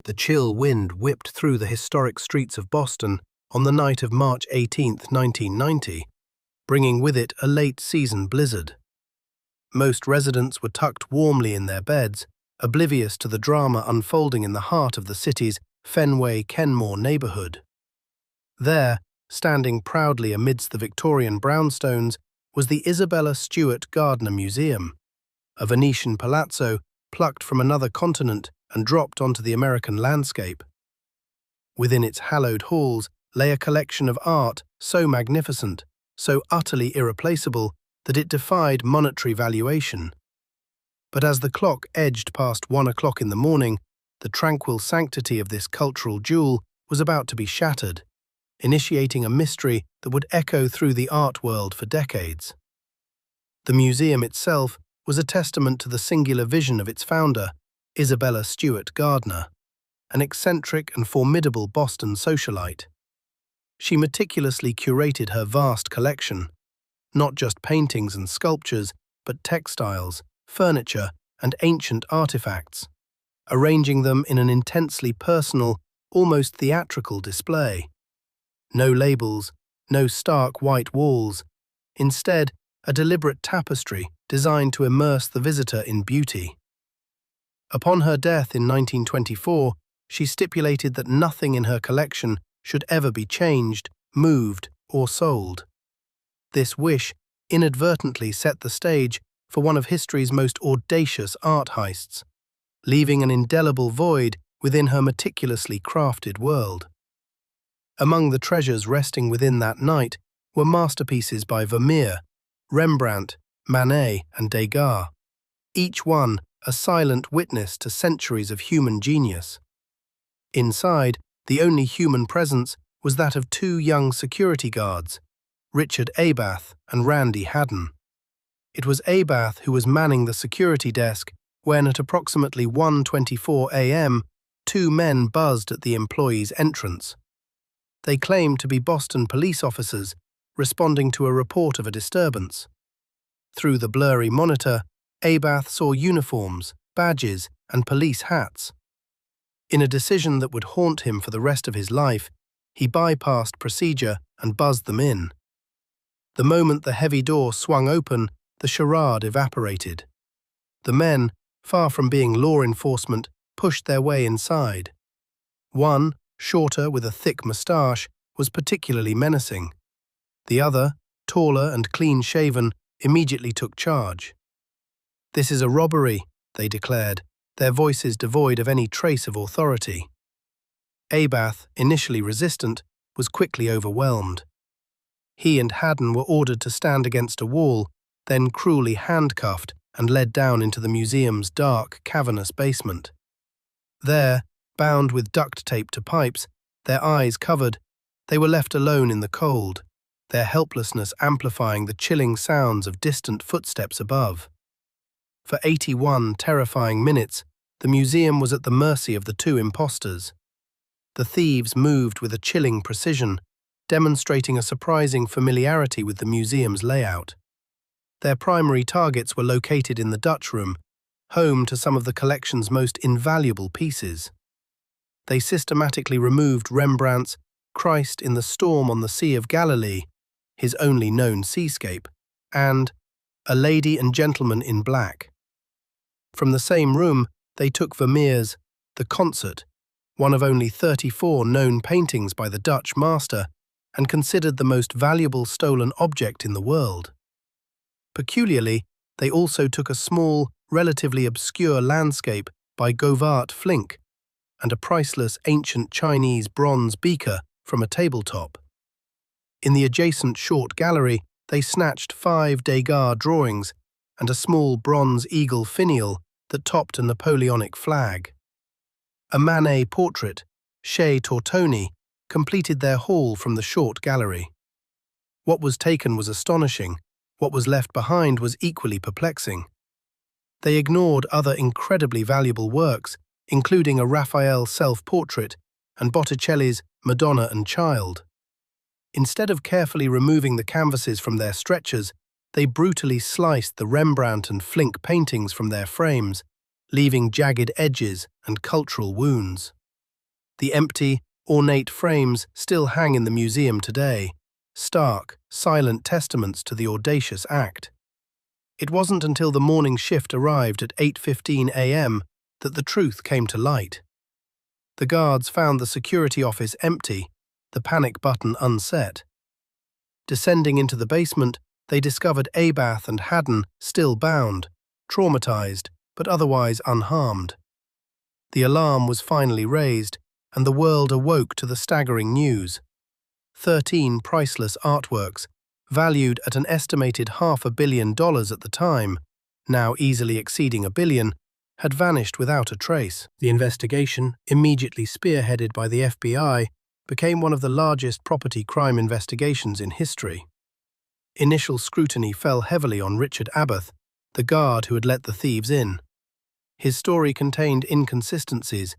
The chill wind whipped through the historic streets of Boston on the night of March 18, 1990, bringing with it a late-season blizzard. Most residents were tucked warmly in their beds, oblivious to the drama unfolding in the heart of the city's Fenway-Kenmore neighborhood. There, standing proudly amidst the Victorian brownstones, was the Isabella Stewart Gardner Museum, a Venetian palazzo plucked from another continent and dropped onto the American landscape. Within its hallowed halls lay a collection of art so magnificent, so utterly irreplaceable, that it defied monetary valuation. But as the clock edged past 1 o'clock in the morning, the tranquil sanctity of this cultural jewel was about to be shattered, initiating a mystery that would echo through the art world for decades. The museum itself was a testament to the singular vision of its founder, Isabella Stewart Gardner, an eccentric and formidable Boston socialite. She meticulously curated her vast collection, not just paintings and sculptures, but textiles, furniture, and ancient artifacts, arranging them in an intensely personal, almost theatrical display. No labels, no stark white walls, instead a deliberate tapestry designed to immerse the visitor in beauty. Upon her death in 1924, she stipulated that nothing in her collection should ever be changed, moved, or sold. This wish inadvertently set the stage for one of history's most audacious art heists, leaving an indelible void within her meticulously crafted world. Among the treasures resting within that night were masterpieces by Vermeer, Rembrandt, Manet, and Degas, each one a silent witness to centuries of human genius. Inside, the only human presence was that of two young security guards, Richard Abath and Randy Haddon. It was Abath who was manning the security desk when, at approximately 1:24 a.m., two men buzzed at the employee's entrance. They claimed to be Boston police officers responding to a report of a disturbance. Through the blurry monitor, Abath saw uniforms, badges, and police hats. In a decision that would haunt him for the rest of his life, he bypassed procedure and buzzed them in. The moment the heavy door swung open, the charade evaporated. The men, far from being law enforcement, pushed their way inside. One, shorter with a thick moustache, was particularly menacing. The other, taller and clean-shaven, immediately took charge. "This is a robbery," they declared, their voices devoid of any trace of authority. Abath, initially resistant, was quickly overwhelmed. He and Haddon were ordered to stand against a wall, then cruelly handcuffed and led down into the museum's dark, cavernous basement. There, bound with duct tape to pipes, their eyes covered, they were left alone in the cold, their helplessness amplifying the chilling sounds of distant footsteps above. For 81 terrifying minutes, the museum was at the mercy of the two imposters. The thieves moved with a chilling precision, demonstrating a surprising familiarity with the museum's layout. Their primary targets were located in the Dutch Room, home to some of the collection's most invaluable pieces. They systematically removed Rembrandt's Christ in the Storm on the Sea of Galilee, his only known seascape, and A Lady and Gentleman in Black. From the same room, they took Vermeer's The Concert, one of only 34 known paintings by the Dutch master, and considered the most valuable stolen object in the world. Peculiarly, they also took a small, relatively obscure landscape by Govert Flinck and a priceless ancient Chinese bronze beaker from a tabletop. In the adjacent short gallery, they snatched 5 Degas drawings and a small bronze eagle finial that topped a Napoleonic flag. A Manet portrait, Chez Tortoni, completed their haul from the short gallery. What was taken was astonishing, what was left behind was equally perplexing. They ignored other incredibly valuable works, including a Raphael self-portrait and Botticelli's Madonna and Child. Instead of carefully removing the canvases from their stretchers, they brutally sliced the Rembrandt and Flinck paintings from their frames, leaving jagged edges and cultural wounds. The empty, ornate frames still hang in the museum today, stark, silent testaments to the audacious act. It wasn't until the morning shift arrived at 8:15 a.m. that the truth came to light. The guards found the security office empty, the panic button unset. Descending into the basement, they discovered Abath and Haddon still bound, traumatized, but otherwise unharmed. The alarm was finally raised, and the world awoke to the staggering news. 13 priceless artworks, valued at an estimated $500 million at the time, now easily exceeding $1 billion, had vanished without a trace. The investigation, immediately spearheaded by the FBI, became one of the largest property crime investigations in history. Initial scrutiny fell heavily on Richard Abath, the guard who had let the thieves in. His story contained inconsistencies.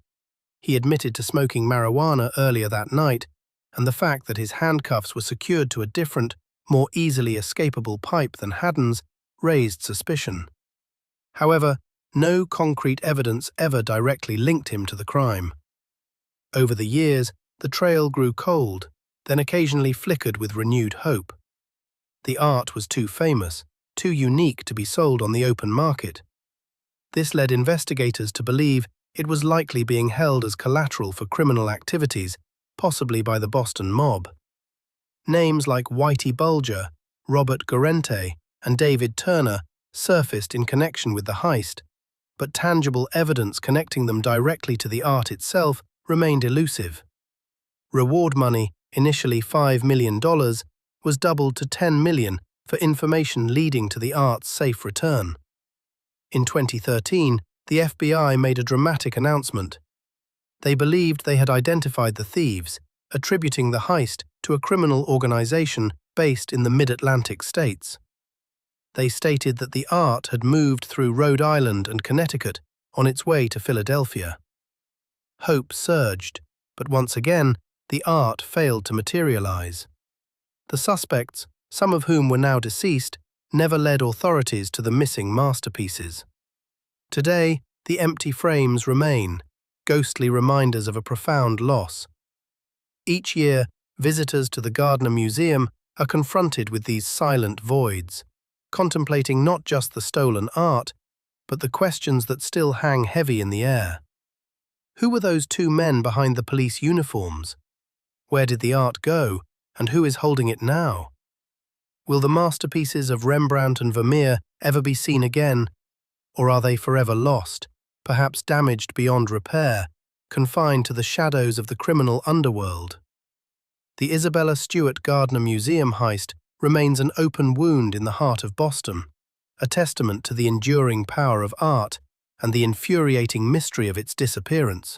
He admitted to smoking marijuana earlier that night, and the fact that his handcuffs were secured to a different, more easily escapable pipe than Haddon's raised suspicion. However, no concrete evidence ever directly linked him to the crime. Over the years, the trail grew cold, then occasionally flickered with renewed hope. The art was too famous, too unique to be sold on the open market. This led investigators to believe it was likely being held as collateral for criminal activities, possibly by the Boston mob. Names like Whitey Bulger, Robert Guarente, and David Turner surfaced in connection with the heist, but tangible evidence connecting them directly to the art itself remained elusive. Reward money, initially $5 million, was doubled to $10 million for information leading to the art's safe return. In 2013, the FBI made a dramatic announcement. They believed they had identified the thieves, attributing the heist to a criminal organization based in the mid-Atlantic states. They stated that the art had moved through Rhode Island and Connecticut on its way to Philadelphia. Hope surged, but once again, the art failed to materialize. The suspects, some of whom were now deceased, never led authorities to the missing masterpieces. Today, the empty frames remain, ghostly reminders of a profound loss. Each year, visitors to the Gardner Museum are confronted with these silent voids, contemplating not just the stolen art, but the questions that still hang heavy in the air. Who were those two men behind the police uniforms? Where did the art go, and who is holding it now? Will the masterpieces of Rembrandt and Vermeer ever be seen again, or are they forever lost, perhaps damaged beyond repair, confined to the shadows of the criminal underworld? The Isabella Stewart Gardner Museum heist remains an open wound in the heart of Boston, a testament to the enduring power of art and the infuriating mystery of its disappearance.